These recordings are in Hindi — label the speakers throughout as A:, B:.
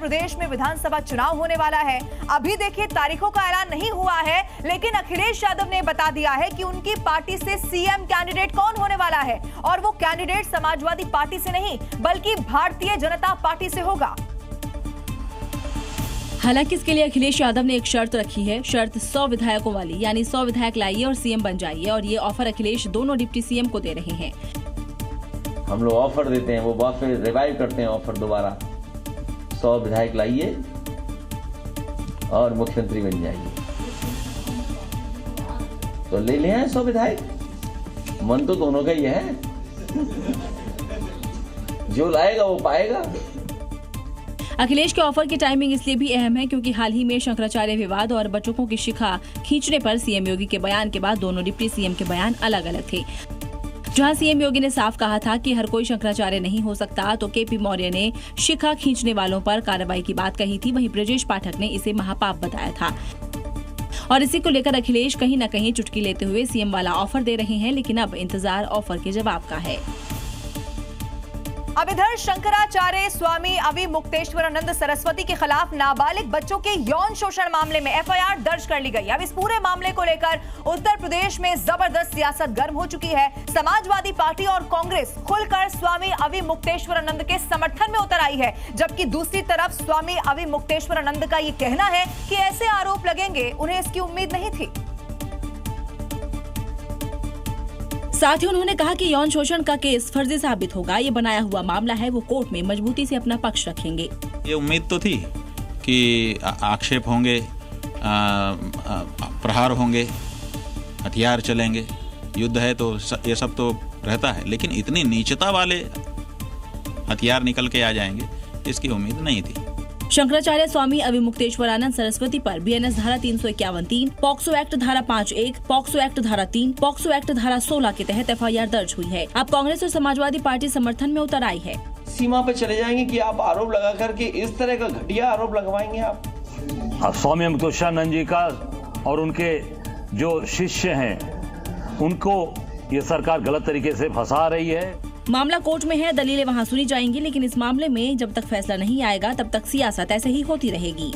A: प्रदेश में विधानसभा चुनाव होने वाला है। अभी देखिए तारीखों का ऐलान नहीं हुआ है, लेकिन अखिलेश यादव ने बता दिया है कि उनकी पार्टी से सीएम कैंडिडेट कौन होने वाला है, और वो कैंडिडेट समाजवादी पार्टी से नहीं बल्कि भारतीय जनता पार्टी से होगा।
B: हालांकि इसके लिए अखिलेश यादव ने एक शर्त रखी है, शर्त 100 विधायकों वाली, यानी 100 विधायक लाइए और सीएम बन जाइए। और ये ऑफर अखिलेश दोनों डिप्टी सीएम को दे रहे हैं।
C: हम लोग ऑफर देते हैं, वो बात फिर रिवाइव करते हैं ऑफर दोबारा। 100 विधायक लाइए और मुख्यमंत्री बन जाइए। तो ले लिया है 100 विधायक। मन तो दोनों का ही है, जो लाएगा वो पाएगा।
B: अखिलेश के ऑफर की टाइमिंग इसलिए भी अहम है क्योंकि हाल ही में शंकराचार्य विवाद और बच्चों की शिखा खींचने पर सीएम योगी के बयान के बाद दोनों डिप्टी सीएम के बयान अलग अलग थे। जहां सीएम योगी ने साफ कहा था कि हर कोई शंकराचार्य नहीं हो सकता, तो केपी मौर्य ने शिखा खींचने वालों पर कार्रवाई की बात कही थी। वहीं ब्रजेश पाठक ने इसे महापाप बताया था। और इसी को लेकर अखिलेश कहीं न कहीं चुटकी लेते हुए सीएम वाला ऑफर दे रहे हैं, लेकिन अब इंतजार ऑफर के जवाब का है।
A: अब इधर शंकराचार्य स्वामी अविमुक्तेश्वरानंद सरस्वती के खिलाफ नाबालिग बच्चों के यौन शोषण मामले में एफआईआर दर्ज कर ली गई। अब इस पूरे मामले को लेकर उत्तर प्रदेश में जबरदस्त सियासत गर्म हो चुकी है। समाजवादी पार्टी और कांग्रेस खुलकर स्वामी अविमुक्तेश्वरानंद के समर्थन में उतर आई है, जबकि दूसरी तरफ स्वामी अविमुक्तेश्वरानंद का ये कहना है कि ऐसे आरोप लगेंगे, उन्हें इसकी उम्मीद नहीं थी।
B: साथ ही उन्होंने कहा कि यौन शोषण का केस फर्जी साबित होगा। ये बनाया हुआ मामला है, वो कोर्ट में मजबूती से अपना पक्ष रखेंगे।
D: ये उम्मीद तो थी कि आक्षेप होंगे, प्रहार होंगे, हथियार चलेंगे, युद्ध है तो ये सब तो रहता है, लेकिन इतनी नीचता वाले हथियार निकल के आ जाएंगे, इसकी उम्मीद नहीं थी।
B: शंकराचार्य स्वामी अविमुक्तेश्वरानंद सरस्वती पर बीएनएस धारा 351(3), पॉक्सो एक्ट धारा 5(1), पॉक्सो एक्ट धारा 3, पॉक्सो एक्ट धारा 16 के तहत एफआईआर दर्ज हुई है। अब कांग्रेस और समाजवादी पार्टी समर्थन में उतर आई है।
C: सीमा पे चले जाएंगे कि आप आरोप लगा करके इस तरह का घटिया आरोप लगवाएंगे आप।
E: स्वामी अविमुक्तेश्वरानंद जी का और उनके जो शिष्य हैं, उनको ये सरकार गलत तरीके से फंसा रही है।
B: मामला कोर्ट में है, दलीलें वहां सुनी जाएंगी, लेकिन इस मामले में जब तक फैसला नहीं आएगा तब तक सियासत ऐसे ही होती रहेगी।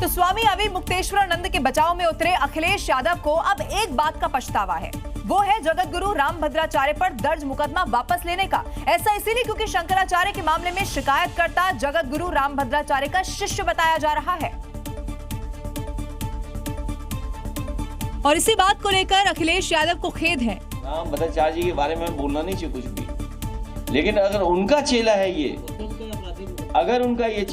A: तो स्वामी अविमुक्तेश्वरानंद के बचाव में उतरे अखिलेश यादव को अब एक बात का पछतावा है, वो है जगत गुरु रामभद्राचार्य पर दर्ज मुकदमा वापस लेने का। ऐसा इसीलिए क्योंकि शंकराचार्य के मामले में शिकायतकर्ता जगत गुरु रामभद्राचार्य का शिष्य बताया जा रहा है। और इसी बात को लेकर अखिलेश यादव को खेद है।
C: रामभद्राचार्य जी के बारे में बोलना नहीं चाहिए कुछ भी, लेकिन अगर उनका चेला है ये, अगर उनका ये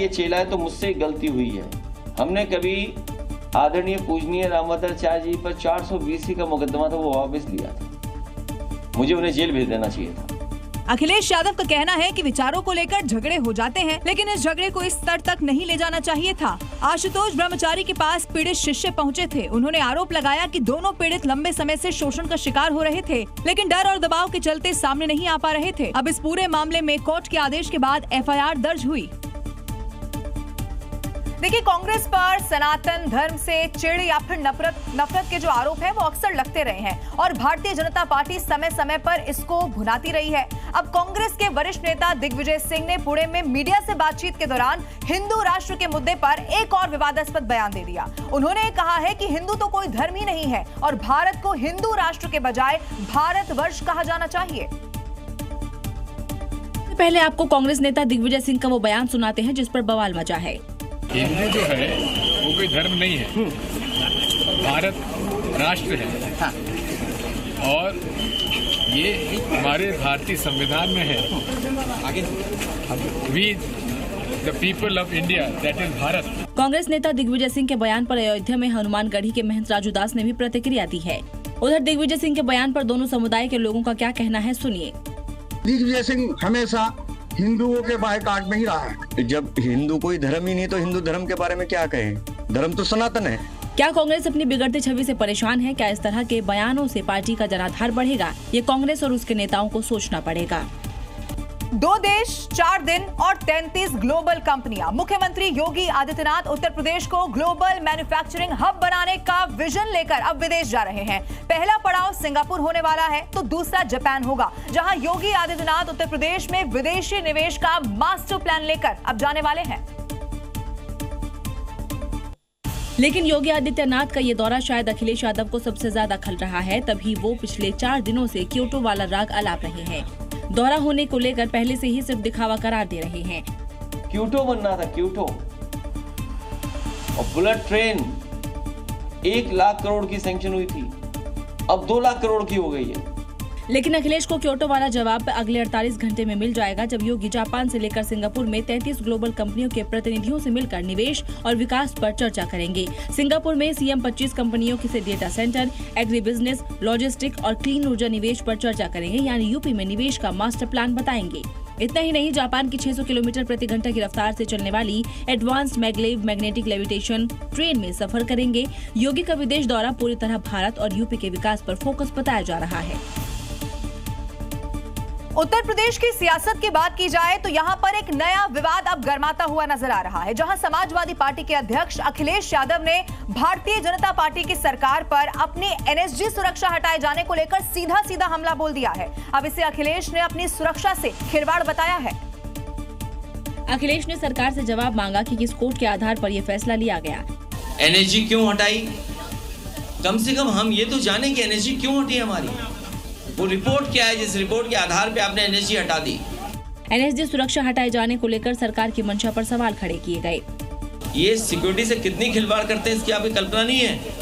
C: चेला है तो मुझसे गलती हुई है। हमने कभी आदरणीय पूजनीय रामभद्राचार्य जी पर 420 का मुकदमा था, वो वापस लिया था। मुझे उन्हें जेल भेज देना चाहिए था।
A: अखिलेश यादव का कहना है कि विचारों को लेकर झगड़े हो जाते हैं, लेकिन इस झगड़े को इस स्तर तक नहीं ले जाना चाहिए था। आशुतोष ब्रह्मचारी के पास पीड़ित शिष्य पहुंचे थे। उन्होंने आरोप लगाया कि दोनों पीड़ित लंबे समय से शोषण का शिकार हो रहे थे, लेकिन डर और दबाव के चलते सामने नहीं आ पा रहे थे। अब इस पूरे मामले में कोर्ट के आदेश के बाद एफआईआर दर्ज हुई। देखिए, कांग्रेस पर सनातन धर्म से चिढ़ या फिर नफरत के जो आरोप है वो अक्सर लगते रहे हैं, और भारतीय जनता पार्टी समय समय पर इसको भुनाती रही है। अब कांग्रेस के वरिष्ठ नेता दिग्विजय सिंह ने पुणे में मीडिया से बातचीत के दौरान हिंदू राष्ट्र के मुद्दे पर एक और विवादास्पद बयान दे दिया। उन्होंने कहा है कि हिंदू तो कोई धर्म ही नहीं है और भारत को हिंदू राष्ट्र के बजाय भारतवर्ष कहा जाना चाहिए।
B: पहले आपको कांग्रेस नेता दिग्विजय सिंह का वो बयान सुनाते हैं जिस पर बवाल मचा है।
F: हिंदू जो है वो कोई धर्म नहीं है, भारत राष्ट्र है। हाँ। और ये हमारे भारतीय संविधान में है, we the people of India, that is Bharat.
B: Congress नेता दिग्विजय सिंह के बयान पर अयोध्या में हनुमानगढ़ी के महंत राजू दास ने भी प्रतिक्रिया दी है। उधर दिग्विजय सिंह के बयान पर दोनों समुदाय के लोगों का क्या कहना है, सुनिए।
G: दिग्विजय सिंह हमेशा हिंदुओं के बायकाट में ही रहा है।
H: जब हिंदू कोई धर्म ही नहीं तो हिंदू धर्म के बारे में क्या कहें? धर्म तो सनातन है।
B: क्या कांग्रेस अपनी बिगड़ती छवि से परेशान है? क्या इस तरह के बयानों से पार्टी का जनाधार बढ़ेगा? ये कांग्रेस और उसके नेताओं को सोचना पड़ेगा।
A: 2 देश 4 दिन और 33 ग्लोबल कंपनियां। मुख्यमंत्री योगी आदित्यनाथ उत्तर प्रदेश को ग्लोबल मैन्युफैक्चरिंग हब बनाने का विजन लेकर अब विदेश जा रहे हैं। पहला पड़ाव सिंगापुर होने वाला है तो दूसरा जापान होगा, जहां योगी आदित्यनाथ उत्तर प्रदेश में विदेशी निवेश का मास्टर प्लान लेकर अब जाने वाले हैं।
B: लेकिन योगी आदित्यनाथ का ये दौरा शायद अखिलेश यादव को सबसे ज्यादा खल रहा है, तभी वो पिछले 4 दिनों से क्योटो वाला राग अलाप रहे हैं। दौरा होने को लेकर पहले से ही सिर्फ दिखावा करार दे रहे हैं।
C: क्योटो बनना था, क्योटो, और बुलेट ट्रेन 1 लाख करोड़ की सैंक्शन हुई थी, अब 2 लाख करोड़ की हो गई है।
B: लेकिन अखिलेश को क्योटो वाला जवाब अगले 48 घंटे में मिल जाएगा, जब योगी जापान से लेकर सिंगापुर में 33 ग्लोबल कंपनियों के प्रतिनिधियों से मिलकर निवेश और विकास पर चर्चा करेंगे। सिंगापुर में सीएम 25 कंपनियों से data centre, agri business, logistic और क्लीन ऊर्जा निवेश पर चर्चा करेंगे, यानी यूपी में निवेश का मास्टर प्लान बताएंगे। इतना ही नहीं, जापान की 600 किलोमीटर प्रति घंटा की रफ्तार से चलने वाली advanced maglev magnetic levitation train में सफर करेंगे। योगी का विदेश दौरा पूरी तरह भारत और यूपी के विकास पर फोकस बताया जा रहा है।
A: उत्तर प्रदेश की सियासत की बात की जाए तो यहां पर एक नया विवाद अब गर्माता हुआ नजर आ रहा है, जहां समाजवादी पार्टी के अध्यक्ष अखिलेश यादव ने भारतीय जनता पार्टी की सरकार पर अपनी एनएसजी सुरक्षा हटाए जाने को लेकर सीधा सीधा हमला बोल दिया है। अब इसे अखिलेश ने अपनी सुरक्षा से खिलवाड़ बताया है।
B: अखिलेश ने सरकार से जवाब मांगा कि किस कोर्ट के आधार पर यह फैसला लिया गया।
I: एनएसजी क्यों हटाई? कम से कम हम ये तो जाने कि एनएसजी क्यों हटी हमारी। वो रिपोर्ट क्या है जिस रिपोर्ट के आधार पे आपने एनएसजी हटा दी?
B: एनएसजी सुरक्षा हटाए जाने को लेकर सरकार की मंशा पर सवाल खड़े किए गए।
I: ये सिक्योरिटी से कितनी खिलवाड़ करते हैं इसकी आपको कल्पना नहीं है।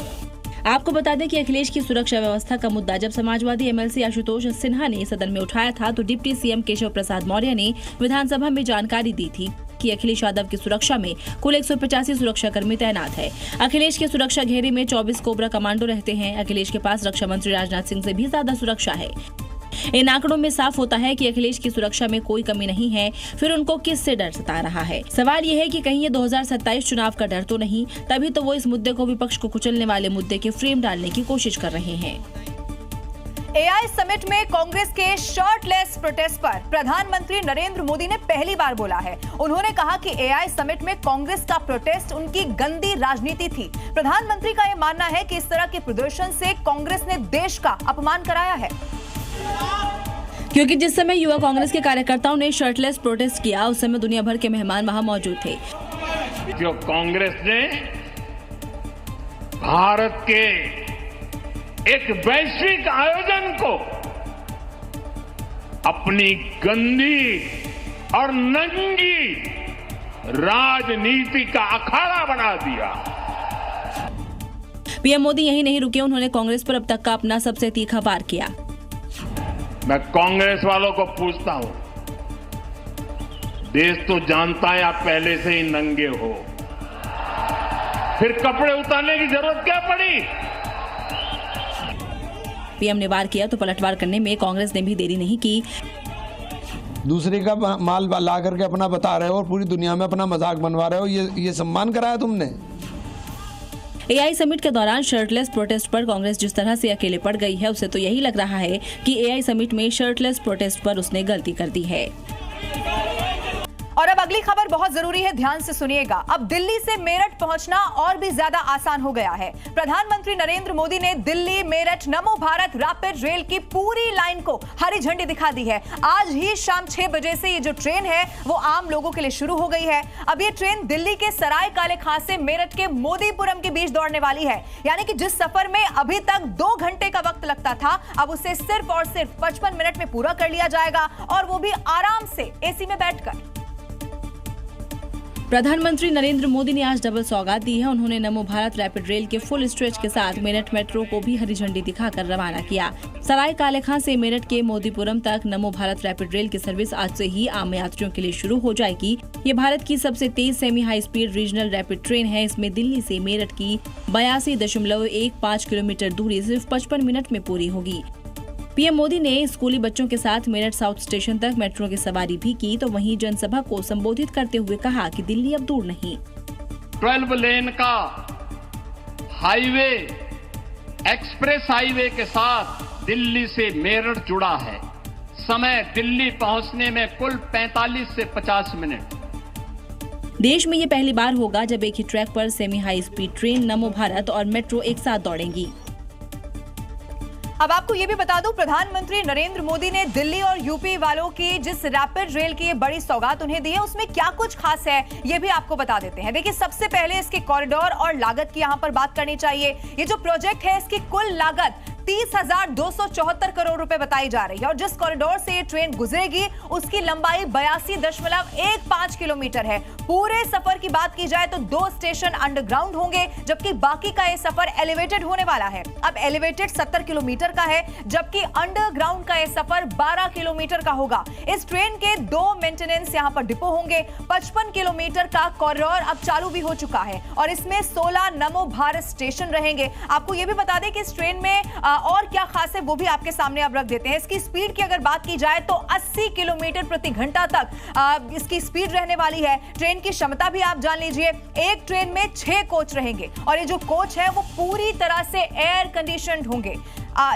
B: आपको बता दें कि अखिलेश की सुरक्षा व्यवस्था का मुद्दा जब समाजवादी एमएलसी आशुतोष सिन्हा ने सदन में उठाया था, तो डिप्टी सीएम केशव प्रसाद मौर्य ने विधानसभा में जानकारी दी थी कि अखिलेश यादव की सुरक्षा में कुल 185 सुरक्षाकर्मी तैनात है। अखिलेश के सुरक्षा घेरे में 24 कोबरा कमांडो रहते हैं। अखिलेश के पास रक्षा मंत्री राजनाथ सिंह से भी ज्यादा सुरक्षा है। इन आंकड़ों में साफ होता है कि अखिलेश की सुरक्षा में कोई कमी नहीं है। फिर उनको किससे डर सता रहा है? सवाल यह है कि कहीं ये 2027 चुनाव का डर तो नहीं, तभी तो वो इस मुद्दे को विपक्ष को कुचलने वाले मुद्दे के फ्रेम डालने की कोशिश कर रहे हैं।
A: एआई समिट में कांग्रेस के शर्टलेस प्रोटेस्ट पर प्रधानमंत्री नरेंद्र मोदी ने पहली बार बोला है। उन्होंने कहा कि एआई समिट में कांग्रेस का प्रोटेस्ट उनकी गंदी राजनीति थी। प्रधानमंत्री का यह मानना है कि इस तरह के प्रदर्शन से कांग्रेस ने देश का अपमान कराया है,
B: क्योंकि जिस समय युवा कांग्रेस के कार्यकर्ताओं ने शर्टलेस प्रोटेस्ट किया, उस समय दुनिया भर के मेहमान वहां मौजूद थे।
F: जो कांग्रेस ने भारत के एक वैश्विक आयोजन को अपनी गंदी और नंगी राजनीति का अखाड़ा बना दिया।
B: पीएम मोदी यही नहीं रुके, उन्होंने कांग्रेस पर अब तक का अपना सबसे तीखा वार किया।
F: मैं कांग्रेस वालों को पूछता हूं, देश तो जानता है आप पहले से ही नंगे हो, फिर कपड़े उतारने की जरूरत क्या पड़ी?
B: पीएम ने वार किया तो पलटवार करने में कांग्रेस ने भी देरी नहीं की।
J: दूसरे का माल ला करके अपना बता रहे हो और पूरी दुनिया में अपना मजाक बनवा रहे हो, ये सम्मान कराया तुमने।
B: एआई समिट के दौरान शर्टलेस प्रोटेस्ट पर कांग्रेस जिस तरह से अकेले पड़ गई है, उसे तो यही लग रहा है कि एआई समिट में शर्टलेस प्रोटेस्ट पर उसने गलती कर दी है।
A: और अब अगली खबर बहुत जरूरी है, ध्यान से सुनिएगा। अब दिल्ली से मेरठ पहुंचना और भी ज्यादा आसान हो गया है। प्रधानमंत्री नरेंद्र मोदी ने दिल्ली मेरठ नमो भारत रैपिड रेल की पूरी लाइन को हरी झंडी दिखा दी है। आज ही शाम 6 बजे से ये जो ट्रेन है वो आम लोगों के लिए शुरू हो गई है। अब ये ट्रेन दिल्ली के सराय काले खां से मेरठ के मोदीपुरम के बीच दौड़ने वाली है, यानी कि जिस सफर में अभी तक 2 घंटे का वक्त लगता था, अब उसे सिर्फ और सिर्फ 55 मिनट में पूरा कर लिया जाएगा, और वो भी आराम से एसी में बैठकर।
B: प्रधानमंत्री नरेंद्र मोदी ने आज डबल सौगात दी है। उन्होंने नमो भारत रैपिड रेल के फुल स्ट्रेच के साथ मेरठ मेट्रो को भी हरी झंडी दिखाकर रवाना किया। सराय काले खां से मेरठ के मोदीपुरम तक नमो भारत रैपिड रेल की सर्विस आज से ही आम यात्रियों के लिए शुरू हो जाएगी। ये भारत की सबसे तेज semi high speed regional rapid train है। इसमें दिल्ली से मेरठ की 82.15 किलोमीटर दूरी सिर्फ 55 मिनट में पूरी होगी। पीएम मोदी ने स्कूली बच्चों के साथ मेरठ साउथ स्टेशन तक मेट्रो की सवारी भी की, तो वहीं जनसभा को संबोधित करते हुए कहा कि दिल्ली अब दूर नहीं।
F: 12 लेन का हाईवे, एक्सप्रेस हाईवे के साथ दिल्ली से मेरठ जुड़ा है।
K: समय दिल्ली पहुंचने में कुल 45 से 50 मिनट।
B: देश में ये पहली बार होगा जब एक ही ट्रैक पर सेमी हाई स्पीड ट्रेन, नमो भारत और मेट्रो एक साथ दौड़ेंगी।
A: अब आपको ये भी बता दूं, प्रधानमंत्री नरेंद्र मोदी ने दिल्ली और यूपी वालों की जिस रैपिड रेल की ये बड़ी सौगात उन्हें दी है, उसमें क्या कुछ खास है ये भी आपको बता देते हैं। देखिए, सबसे पहले इसके कॉरिडोर और लागत की यहाँ पर बात करनी चाहिए। ये जो प्रोजेक्ट है, इसकी कुल लागत 30,274 करोड़ रुपए बताई जा रही है और जिस कॉरिडोर से ये ट्रेन गुजरेगी उसकी लंबाई 82.15 किलोमीटर है। पूरे सफर की बात की जाए तो 2 स्टेशन अंडरग्राउंड होंगे, जबकि बाकी का ये सफर एलिवेटेड होने वाला है। अब एलिवेटेड 70 किलोमीटर का है, जबकि अंडरग्राउंड का ये सफर 12 किलोमीटर का होगा। इस ट्रेन के 2 मेंटेनेंस यहाँ पर डिपो होंगे। 55 किलोमीटर का कॉरिडोर अब चालू भी हो चुका है और इसमें 16 नमो भारत स्टेशन रहेंगे। आपको ये भी बता दें कि इस ट्रेन में और क्या खास है वो भी आपके सामने अब रख देते हैं। इसकी स्पीड की अगर बात की जाए तो 80 किलोमीटर प्रति घंटा तक इसकी स्पीड रहने वाली है। ट्रेन की क्षमता भी आप जान लीजिए, एक ट्रेन में 6 कोच रहेंगे और ये जो कोच है वो पूरी तरह से एयर कंडीशनड होंगे।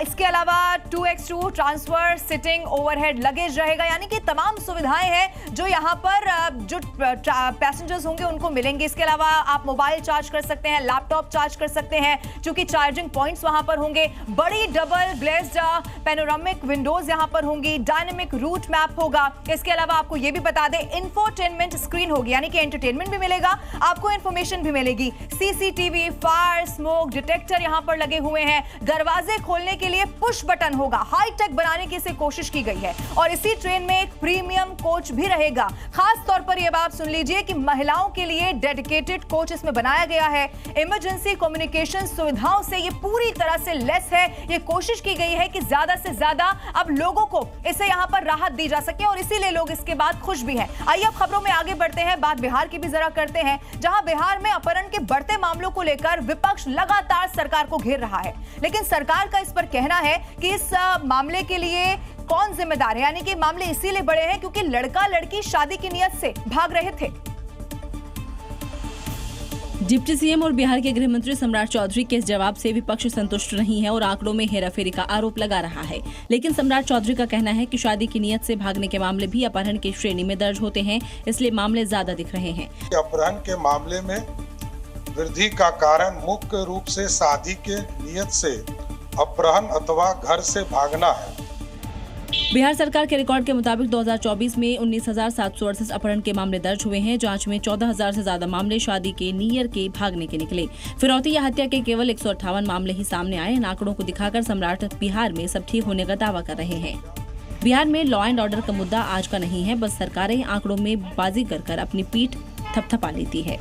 A: इसके अलावा 2x2 transfer sitting overhead luggage रहेगा, यानी कि तमाम सुविधाएं हैं जो यहाँ पर जो पैसेंजर्स होंगे उनको मिलेंगे। इसके अलावा आप मोबाइल चार्ज कर सकते हैं, लैपटॉप चार्ज कर सकते हैं, क्योंकि चार्जिंग पॉइंट्स वहां पर होंगे। बड़ी डबल ग्लेज्ड पैनोरामिक विंडोज यहाँ पर होंगी। डायनेमिक रूट मैप होगा। इसके अलावा आपको ये भी बता दें, इंफोटेनमेंट स्क्रीन होगी, यानी कि एंटरटेनमेंट भी मिलेगा, आपको इंफॉर्मेशन भी मिलेगी। सीसीटीवी, फायर, स्मोक डिटेक्टर यहाँ पर लगे हुए हैं। दरवाजे खोलने के लिए पुश बटन होगा। हाईटेक बनाने की कोशिश की गई है और इसी ट्रेन में एक प्रीमियम कोच भी रहेगा। खास तौर पर यह बात सुन लीजिए कि महिलाओं के लिए डेडिकेटेड कोच इसमें बनाया गया है। इमरजेंसी कम्युनिकेशन सुविधाओं से ये पूरी तरह से लेस है। ये कोशिश की गई है कि ज्यादा से ज्यादा अब लोगों को इससे यहां पर राहत दी जा सके और इसीलिए लोग इसके बाद खुश भी हैं। आइए अब खबरों में आगे बढ़ते हैं, बात बिहार की भी जरा करते हैं, जहां बिहार में अपहरण के बढ़ते मामलों को लेकर विपक्ष लगातार सरकार को घेर रहा है। लेकिन सरकार का इस पर कहना है कि इस मामले के लिए कौन जिम्मेदार है, यानी कि मामले इसीलिए बड़े हैं क्योंकि लड़का लड़की शादी की नियत से भाग रहे थे।
B: डिप्टी सीएम और बिहार के गृह मंत्री सम्राट चौधरी के इस जवाब से विपक्ष संतुष्ट नहीं है और आंकड़ों में हेराफेरी का आरोप लगा रहा है। लेकिन सम्राट चौधरी का कहना है कि शादी की नियत से भागने के मामले भी अपहरण की श्रेणी में दर्ज होते हैं, इसलिए मामले ज्यादा दिख रहे हैं।
L: अपहरण के मामले में वृद्धि का कारण मुख्य रूप से शादी के नियत से अपहरण अथवा घर से भागना है।
B: बिहार सरकार के रिकॉर्ड के मुताबिक 2024 में 19,768 अपहरण के मामले दर्ज हुए हैं। जांच में 14,000 से ज्यादा मामले शादी के नियर के भागने के निकले। फिरौती या हत्या के केवल 158 मामले ही सामने आए। इन आंकड़ों को दिखाकर सम्राट बिहार में सब ठीक होने का दावा कर रहे हैं। बिहार में लॉ एंड ऑर्डर का मुद्दा आज का नहीं है, बस सरकारें आंकड़ों में बाजी कर अपनी पीठ थपथपा लेती है।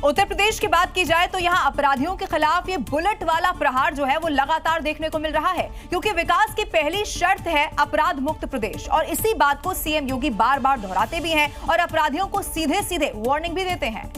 A: उत्तर प्रदेश की बात की जाए तो यहां अपराधियों के खिलाफ ये बुलेट वाला प्रहार जो है वो लगातार देखने को मिल रहा है, क्योंकि विकास की पहली शर्त है अपराध मुक्त प्रदेश और इसी बात को सीएम योगी बार बार दोहराते भी हैं और अपराधियों को सीधे सीधे वार्निंग भी देते हैं।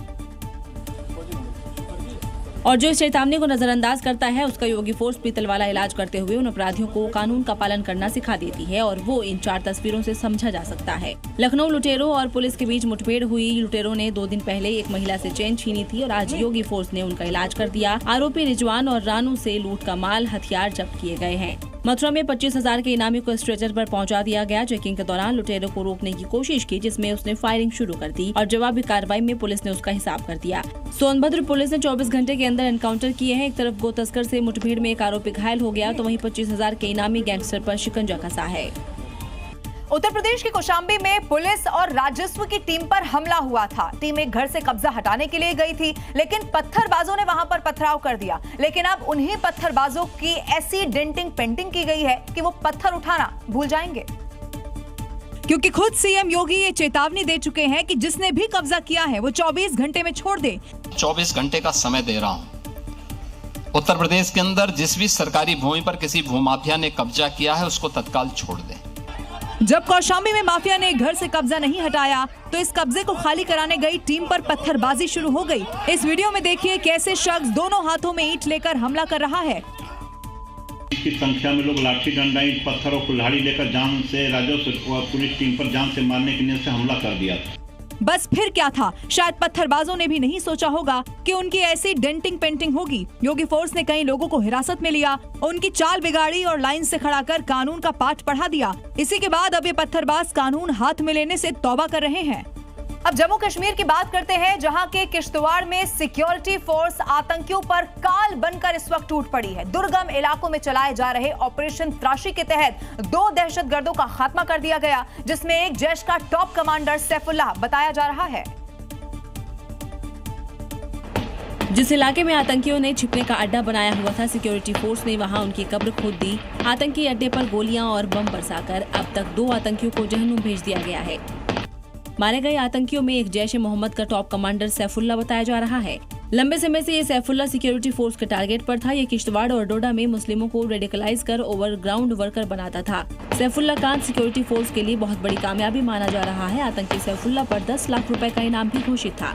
B: और जो इस चेतावनी को नजरअंदाज करता है उसका योगी फोर्स पीतल वाला इलाज करते हुए उन अपराधियों को कानून का पालन करना सिखा देती है और वो इन 4 तस्वीरों से समझा जा सकता है। लखनऊ लुटेरों और पुलिस के बीच मुठभेड़ हुई। लुटेरों ने 2 दिन पहले एक महिला से चेन छीनी थी और आज योगी फोर्स ने उनका इलाज कर दिया। आरोपी रिजवान और रानू से लूट का माल, हथियार जब्त किए गए हैं। मथुरा में 25,000 के इनामी को स्ट्रेचर पर पहुंचा दिया गया। चेकिंग के दौरान लुटेरों को रोकने की कोशिश की, जिसमें उसने फायरिंग शुरू कर दी और जवाबी कार्रवाई में पुलिस ने उसका हिसाब कर दिया। सोनभद्र पुलिस ने 24 घंटे के अंदर एनकाउंटर किए हैं। एक तरफ गो तस्कर से मुठभेड़ में एक आरोपी घायल हो गया तो वहीं 25,000 के इनामी गैंगस्टर पर शिकंजा कसा है।
A: उत्तर प्रदेश के कौशाम्बी में पुलिस और राजस्व की टीम पर हमला हुआ था। टीम एक घर से कब्जा हटाने के लिए गई थी, लेकिन पत्थरबाजों ने वहां पर पथराव कर दिया। लेकिन अब उन्हीं पत्थरबाजों की ऐसी डेंटिंग पेंटिंग की गई है कि वो पत्थर उठाना भूल जाएंगे, क्योंकि खुद सीएम योगी ये चेतावनी दे चुके हैं कि जिसने भी कब्जा किया है वो 24 घंटे में छोड़ दे।
M: 24 घंटे का समय दे रहा हूँ। उत्तर प्रदेश के अंदर जिस भी सरकारी भूमि पर किसी भूमाफिया ने कब्जा किया है उसको तत्काल छोड़ दे।
A: जब कौशाम्बी में माफिया ने घर से कब्जा नहीं हटाया तो इस कब्जे को खाली कराने गई टीम पर पत्थरबाजी शुरू हो गई। इस वीडियो में देखिए कैसे शख्स दोनों हाथों में ईंट लेकर हमला कर रहा है।
N: की संख्या में लोग लाठी डंडा, ईंट, पत्थर और कुल्हाड़ी लेकर जान से राजस्व पुलिस टीम पर जान से मारने की नीयत से हमला कर दिया था।
A: बस फिर क्या था, शायद पत्थरबाजों ने भी नहीं सोचा होगा कि उनकी ऐसी डेंटिंग पेंटिंग होगी। योगी फोर्स ने कई लोगों को हिरासत में लिया, उनकी चाल बिगाड़ी और लाइन से खड़ा कर कानून का पाठ पढ़ा दिया। इसी के बाद अब ये पत्थरबाज कानून हाथ में लेने से तौबा कर रहे हैं। अब जम्मू कश्मीर की बात करते हैं, जहां के किश्तवाड़ में सिक्योरिटी फोर्स आतंकियों पर काल बनकर इस वक्त टूट पड़ी है। दुर्गम इलाकों में चलाए जा रहे ऑपरेशन त्राशी के तहत 2 दहशतगर्दों का खात्मा कर दिया गया, जिसमें एक जैश का टॉप कमांडर सैफुल्लाह बताया जा रहा है।
B: जिस इलाके में आतंकियों ने छिपने का अड्डा बनाया हुआ था, सिक्योरिटी फोर्स ने वहां उनकी कब्र खोद दी। आतंकी अड्डे पर गोलियां और बम बरसाकर अब तक 2 आतंकियों को जहन्नुम भेज दिया गया है। मारे गए आतंकियों में एक जैश ए मोहम्मद का टॉप कमांडर सैफुल्लाह बताया जा रहा है। लंबे समय से ये सैफुल्लाह सिक्योरिटी फोर्स के टारगेट पर था। ये किश्तवाड़ और डोडा में मुस्लिमों को रेडिकलाइज कर ओवरग्राउंड वर्कर बनाता था। सैफुल्लाह खान सिक्योरिटी फोर्स के लिए बहुत बड़ी कामयाबी माना जा रहा है। आतंकी सैफुल्लाह पर 10 लाख रुपए का इनाम भी घोषित था।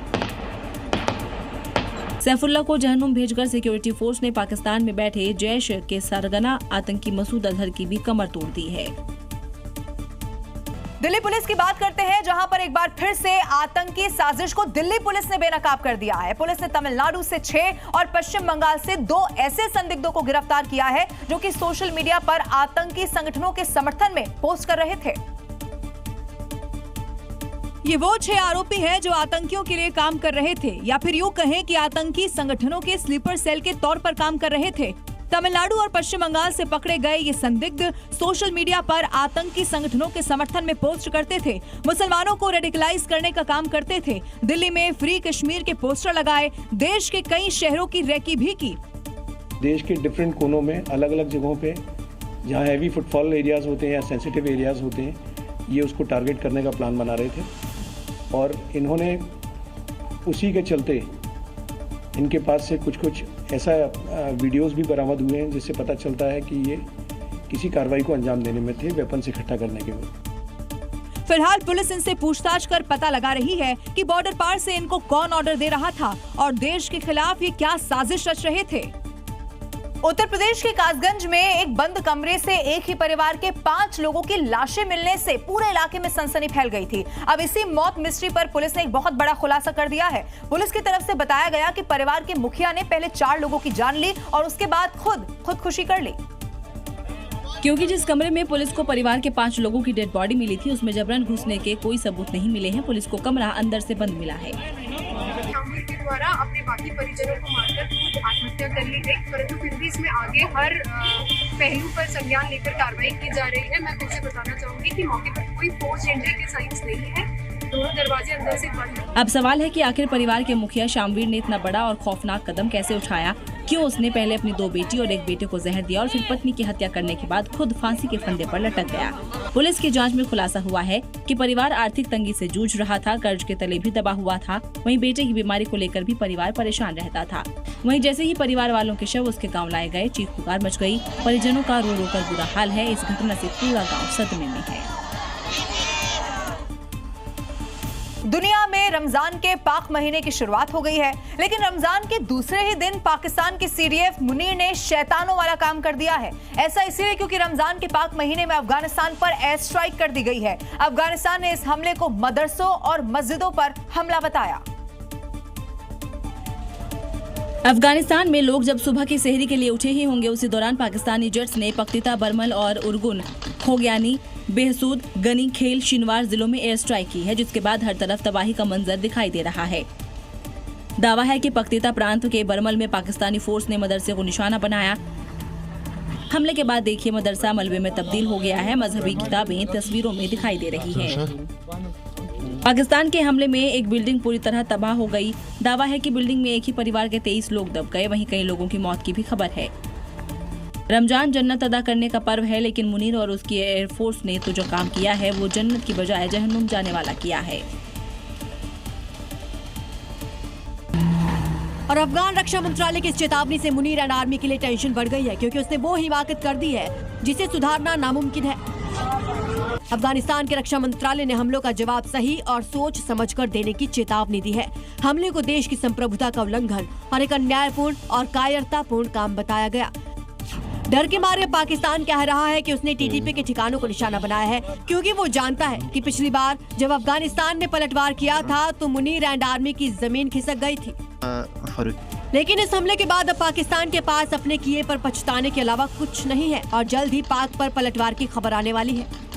B: सैफुल्लाह को जहन्नुम भेजकर सिक्योरिटी फोर्स ने पाकिस्तान में बैठे जैश के सरगना आतंकी मसूद अजहर की भी कमर तोड़ दी है।
A: दिल्ली पुलिस की बात करते हैं, जहां पर एक बार फिर से आतंकी साजिश को दिल्ली पुलिस ने बेनकाब कर दिया है। पुलिस ने तमिलनाडु से 6 और पश्चिम बंगाल से 2 ऐसे संदिग्धों को गिरफ्तार किया है जो कि सोशल मीडिया पर आतंकी संगठनों के समर्थन में पोस्ट कर रहे थे। ये वो 6 आरोपी हैं जो आतंकियों के लिए काम कर रहे थे, या फिर यूं कहें कि आतंकी संगठनों के स्लीपर सेल के तौर पर काम कर रहे थे। तमिलनाडु और पश्चिम बंगाल से पकड़े गए ये संदिग्ध सोशल मीडिया पर आतंकी संगठनों के समर्थन में पोस्ट करते थे, मुसलमानों को रेडिकलाइज करने का काम करते थे। दिल्ली में फ्री कश्मीर के पोस्टर लगाए, देश के कई शहरों की रैकी भी की।
O: देश के डिफरेंट कोनों में अलग अलग जगहों पे जहाँ हैवी फुटफॉल एरियाज होते हैं या सेंसिटिव एरियाज होते हैं, ये उसको टारगेट करने का प्लान बना रहे थे। और इन्होंने उसी के चलते इनके पास से कुछ ऐसा वीडियोस भी बरामद हुए हैं जिससे पता चलता है कि ये किसी कार्रवाई को अंजाम देने में थे, वेपन से इकट्ठा करने के बाद।
A: फिलहाल पुलिस इनसे पूछताछ कर पता लगा रही है कि बॉर्डर पार से इनको कौन ऑर्डर दे रहा था और देश के खिलाफ ये क्या साजिश रच रहे थे। उत्तर प्रदेश के कासगंज में एक बंद कमरे से एक ही परिवार के 5 लोगों की लाशें मिलने से पूरे इलाके में सनसनी फैल गई थी। अब इसी मौत मिस्ट्री पर पुलिस ने एक बहुत बड़ा खुलासा कर दिया है। पुलिस की तरफ से बताया गया कि परिवार के मुखिया ने पहले 4 लोगों की जान ली और उसके बाद खुदकुशी कर ली।
B: क्योंकि जिस कमरे में पुलिस को परिवार के 5 लोगों की डेड बॉडी मिली थी, उसमें जबरन घुसने के कोई सबूत नहीं मिले हैं। पुलिस को कमरा अंदर से बंद मिला है।
P: द्वारा अपने बाकी परिजनों को मारकर खुद आत्महत्या कर ली गई, परंतु फिर भी इसमें आगे हर पहलू पर संज्ञान लेकर कार्रवाई की जा रही है। मैं फिर से बताना चाहूंगी कि मौके पर कोई फोर्स एंट्री के साइंस नहीं है, दोनों दरवाजे अंदर से बंद हैं।
B: अब सवाल है कि आखिर परिवार के मुखिया शामवीर ने इतना बड़ा और खौफनाक कदम कैसे उठाया? क्यों उसने पहले अपनी 2 बेटी और एक बेटे को जहर दिया और फिर पत्नी की हत्या करने के बाद खुद फांसी के फंदे पर लटक गया? पुलिस की जांच में खुलासा हुआ है कि परिवार आर्थिक तंगी से जूझ रहा था, कर्ज के तले भी दबा हुआ था। वहीं बेटे की बीमारी को लेकर भी परिवार परेशान रहता था। वहीं जैसे ही परिवार वालों के शव उसके गाँव लाए गए, चीख पुकार मच गयी। परिजनों का रो रो कर बुरा हाल है। इस घटना से पूरा गाँव सदमे में है।
A: दुनिया में रमजान के पाक महीने की शुरुआत हो गई है, लेकिन रमजान के दूसरे ही दिन पाकिस्तान के सीडीएफ मुनीर ने शैतानों वाला काम कर दिया है। ऐसा इसलिए क्योंकि रमजान के पाक महीने में अफगानिस्तान पर एयर स्ट्राइक कर दी गई है। अफगानिस्तान ने इस हमले को मदरसों और मस्जिदों पर हमला बताया।
B: अफगानिस्तान में लोग जब सुबह की सेहरी के लिए उठे ही होंगे, उसी दौरान पाकिस्तानी जेट्स ने पख्तीता, बरमल और उर्गुन, खोग्यानी, बेहसूद, गनी, खेल, शिनवार जिलों में एयर स्ट्राइक की है, जिसके बाद हर तरफ तबाही का मंजर दिखाई दे रहा है। दावा है कि पख्तीता प्रांत के बरमल में पाकिस्तानी फोर्स ने मदरसे को निशाना बनाया। हमले के बाद देखिए मदरसा मलबे में तब्दील हो गया है। मजहबी किताबें तस्वीरों में दिखाई दे रही हैं। पाकिस्तान के हमले में एक बिल्डिंग पूरी तरह तबाह हो गई। दावा है कि बिल्डिंग में एक ही परिवार के 23 लोग दब गए। वहीं कई लोगों की मौत की भी खबर है। रमजान जन्नत अदा करने का पर्व है, लेकिन मुनीर और उसकी एयरफोर्स ने तो जो काम किया है वो जन्नत की बजाय जहन्नुम जाने वाला किया है।
Q: और अफगान रक्षा मंत्रालय की इस चेतावनी से मुनीर एंड आर्मी के लिए टेंशन बढ़ गई है, क्योंकि उसने वो हिमाकत कर दी है जिसे सुधारना नामुमकिन है। अफगानिस्तान के रक्षा मंत्रालय ने हमलों का जवाब सही और सोच समझकर देने की चेतावनी दी है। हमले को देश की संप्रभुता का उल्लंघन और एक अन्यायपूर्ण और कायरतापूर्ण काम बताया गया। डर के मारे पाकिस्तान कह रहा है कि उसने टीटीपी के ठिकानों को निशाना बनाया है, क्योंकि वो जानता है कि पिछली बार जब अफगानिस्तान ने पलटवार किया था तो मुनीर एंड आर्मी की जमीन खिसक गई थी। लेकिन इस हमले के बाद अब पाकिस्तान के पास अपने किए पर पछताने के अलावा कुछ नहीं है और जल्द ही पाक पर पलटवार की खबर आने वाली है।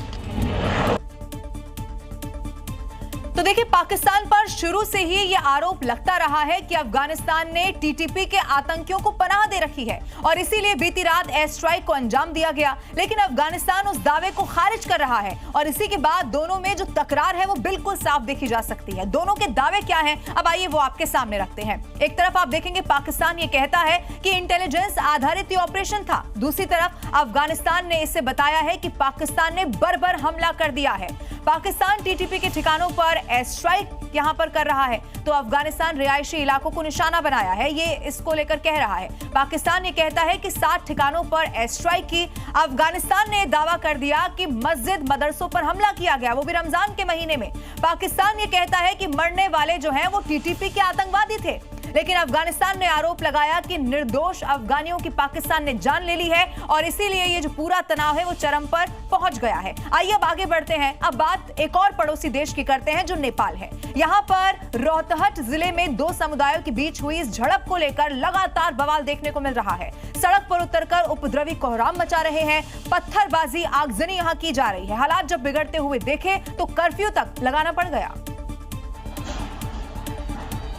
A: तो देखिए, पाकिस्तान पर शुरू से ही ये आरोप लगता रहा है कि अफगानिस्तान ने टीटीपी के आतंकियों को पनाह दे रखी है और इसीलिए बीती रात एयर स्ट्राइक को अंजाम दिया गया। लेकिन अफगानिस्तान उस दावे को खारिज कर रहा है और इसी के बाद दोनों में जो तकरार है वो बिल्कुल साफ देखी जा सकती है। दोनों के दावे क्या हैं, अब आइए वो आपके सामने रखते हैं। एक तरफ आप देखेंगे पाकिस्तान ये कहता है कि इंटेलिजेंस आधारित ये ऑपरेशन था, दूसरी तरफ अफगानिस्तान ने इसे बताया है कि पाकिस्तान ने बर्बर हमला कर दिया है। पाकिस्तान टीटीपी के ठिकानों पर एयर स्ट्राइक यहां पर कर रहा है तो अफगानिस्तान रिहायशी इलाकों को निशाना बनाया है, ये इसको लेकर कह रहा है। पाकिस्तान ये कहता है कि 7 ठिकानों पर एयर स्ट्राइक की। अफगानिस्तान ने दावा कर दिया कि मस्जिद मदरसों पर हमला किया गया, वो भी रमजान के महीने में। पाकिस्तान ये कहता है कि मरने वाले जो हैं वो टीटीपी के आतंकवादी थे, लेकिन अफगानिस्तान ने आरोप लगाया कि निर्दोष अफगानियों की पाकिस्तान ने जान ले ली है और इसीलिए ये जो पूरा तनाव है वो चरम पर पहुंच गया है। आइए अब आगे बढ़ते हैं। अब बात एक और पड़ोसी देश की करते हैं जो नेपाल है। यहाँ पर रोहतहट जिले में 2 समुदायों के बीच हुई इस झड़प को लेकर लगातार बवाल देखने को मिल रहा है। सड़क पर उतरकर उपद्रवी कोहराम मचा रहे हैं, पत्थरबाजी आगजनी यहाँ की जा रही है। हालात जब बिगड़ते हुए देखे तो कर्फ्यू तक लगाना पड़ गया।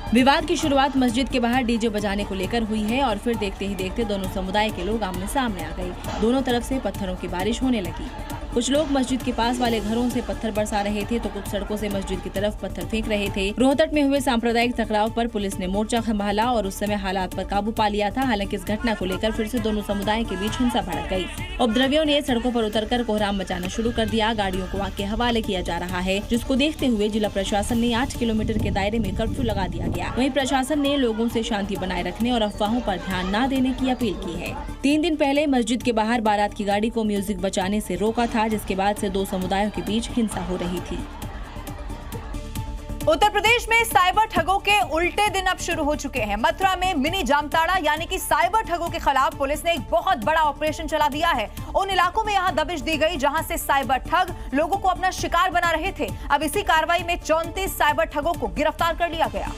B: विवाद की शुरुआत मस्जिद के बाहर डीजे बजाने को लेकर हुई है और फिर देखते ही देखते दोनों समुदाय के लोग आमने सामने आ गए। दोनों तरफ से पत्थरों की बारिश होने लगी। कुछ लोग मस्जिद के पास वाले घरों से पत्थर बरसा रहे थे तो कुछ सड़कों से मस्जिद की तरफ पत्थर फेंक रहे थे। रोहतक में हुए सांप्रदायिक टकराव पर पुलिस ने मोर्चा संभाला और उस समय हालात पर काबू पा लिया था। हालांकि इस घटना को लेकर फिर से दोनों समुदाय के बीच हिंसा भड़क गई। उपद्रवियों ने सड़कों पर उतरकर कोहराम मचाना शुरू कर दिया। गाड़ियों को आग के हवाले किया जा रहा है, जिसको देखते हुए जिला प्रशासन ने 8 किलोमीटर के दायरे में कर्फ्यू लगा दिया गया। वहीं प्रशासन ने लोगों से शांति बनाए रखने और अफवाहों पर ध्यान न देने की अपील की है। 3 दिन पहले मस्जिद के बाहर बारात की गाड़ी को म्यूजिक बजाने से रोका था, जिसके बाद से 2 समुदायों के बीच हिंसा हो रही थी।
A: उत्तर प्रदेश में साइबर ठगों के उल्टे दिन अब शुरू हो चुके हैं। मथुरा में मिनी जामताड़ा यानी कि साइबर ठगों के खिलाफ पुलिस ने एक बहुत बड़ा ऑपरेशन चला दिया है। उन इलाकों में यहां दबिश दी गई जहां से साइबर ठग लोगों को अपना शिकार बना रहे थे। अब इसी कार्रवाई में 34 साइबर ठगों को गिरफ्तार कर लिया गया।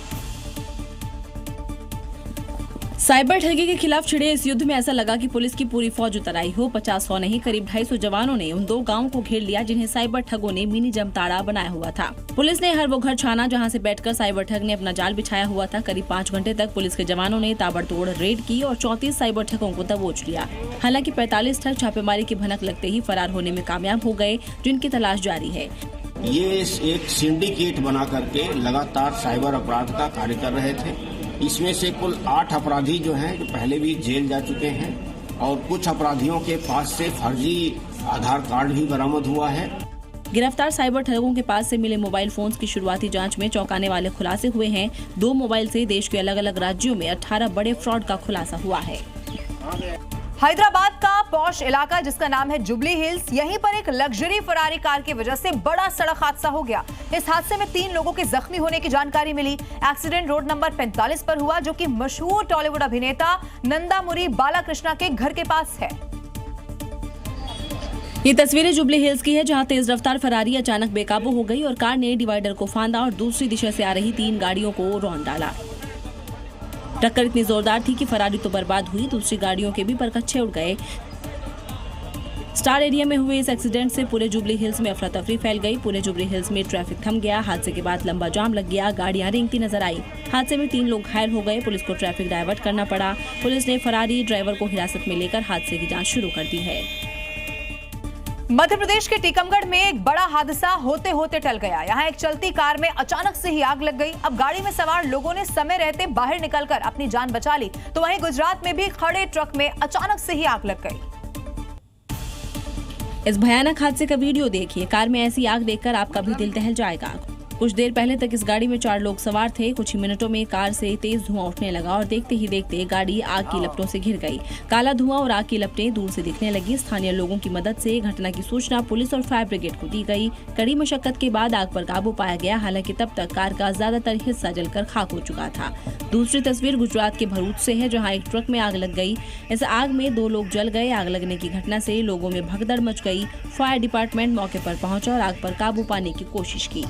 B: साइबर ठगी के खिलाफ छिड़े इस युद्ध में ऐसा लगा कि पुलिस की पूरी फौज उतर आई हो। 50 नहीं करीब 250 जवानों ने उन 2 गांवों को घेर लिया जिन्हें साइबर ठगों ने मिनी जमताड़ा बनाया हुआ था। पुलिस ने हर वो घर छाना जहां से बैठकर साइबर ठग ने अपना जाल बिछाया हुआ था। करीब 5 घंटे तक पुलिस के जवानों ने ताबड़तोड़ रेड की और 34 साइबर ठगों को दबोच लिया। हालांकि 45 ठग छापेमारी की भनक लगते ही फरार होने में कामयाब हो गए, जिनकी तलाश जारी है।
R: ये एक सिंडिकेट बना करके लगातार साइबर अपराध का कार्य कर रहे थे। इसमें से कुल 8 अपराधी जो हैं जो पहले भी जेल जा चुके हैं और कुछ अपराधियों के पास से फर्जी आधार कार्ड भी बरामद हुआ है।
B: गिरफ्तार साइबर ठगों के पास से मिले मोबाइल फोन्स की शुरुआती जांच में चौंकाने वाले खुलासे हुए हैं। 2 मोबाइल से देश के अलग अलग राज्यों में 18 बड़े फ्रॉड का खुलासा हुआ है।
A: हैदराबाद का पॉश इलाका जिसका नाम है जुबली हिल्स, यहीं पर एक लग्जरी फरारी कार की वजह से बड़ा सड़क हादसा हो गया। इस हादसे में 3 लोगों के जख्मी होने की जानकारी मिली। एक्सीडेंट रोड नंबर 45 पर हुआ, जो कि मशहूर टॉलीवुड अभिनेता नंदामुरी बालाकृष्णा के घर के पास है।
B: ये तस्वीरें जुबली हिल्स की है, जहां तेज रफ्तार फरारी अचानक बेकाबू हो गई और कार ने डिवाइडर को फांदा और दूसरी दिशा से आ रही 3 गाड़ियों को रौंद डाला। टक्कर इतनी जोरदार थी कि फरारी तो बर्बाद हुई, दूसरी गाड़ियों के भी परखच्चे उड़ गए। स्टार एरिया में हुए इस एक्सीडेंट से पूरे जुबली हिल्स में अफरा तफरी फैल गई। पूरे जुबली हिल्स में ट्रैफिक थम गया। हादसे के बाद लंबा जाम लग गया, गाड़ियां रेंगती नजर आई। हादसे में 3 लोग घायल हो गए। पुलिस को ट्रैफिक डायवर्ट करना पड़ा। पुलिस ने फरारी ड्राइवर को हिरासत में लेकर हादसे की जांच शुरू कर दी है।
A: मध्य प्रदेश के टीकमगढ़ में एक बड़ा हादसा होते होते टल गया। यहाँ एक चलती कार में अचानक से ही आग लग गई। अब गाड़ी में सवार लोगों ने समय रहते बाहर निकलकर अपनी जान बचा ली, तो वहीं गुजरात में भी खड़े ट्रक में अचानक से ही आग लग गई।
B: इस भयानक हादसे का वीडियो देखिए। कार में ऐसी आग देखकर आपका भी दिल दहल जाएगा। कुछ देर पहले तक इस गाड़ी में 4 लोग सवार थे। कुछ ही मिनटों में कार से तेज धुआं उठने लगा और देखते ही देखते गाड़ी आग की लपटों से घिर गई। काला धुआं और आग की लपटें दूर से दिखने लगी। स्थानीय लोगों की मदद से घटना की सूचना पुलिस और फायर ब्रिगेड को दी गई। कड़ी मशक्कत के बाद आग पर काबू पाया गया। हालांकि तब तक कार का ज्यादातर हिस्सा जलकर खाक हो चुका था। दूसरी तस्वीर गुजरात के भरूच से है, जहां एक ट्रक में आग लग गई। इस आग में 2 लोग जल गए। आग लगने की घटना से लोगों में भगदड़ मच गई। फायर डिपार्टमेंट मौके पर पहुंचा और आग पर काबू पाने की कोशिश की।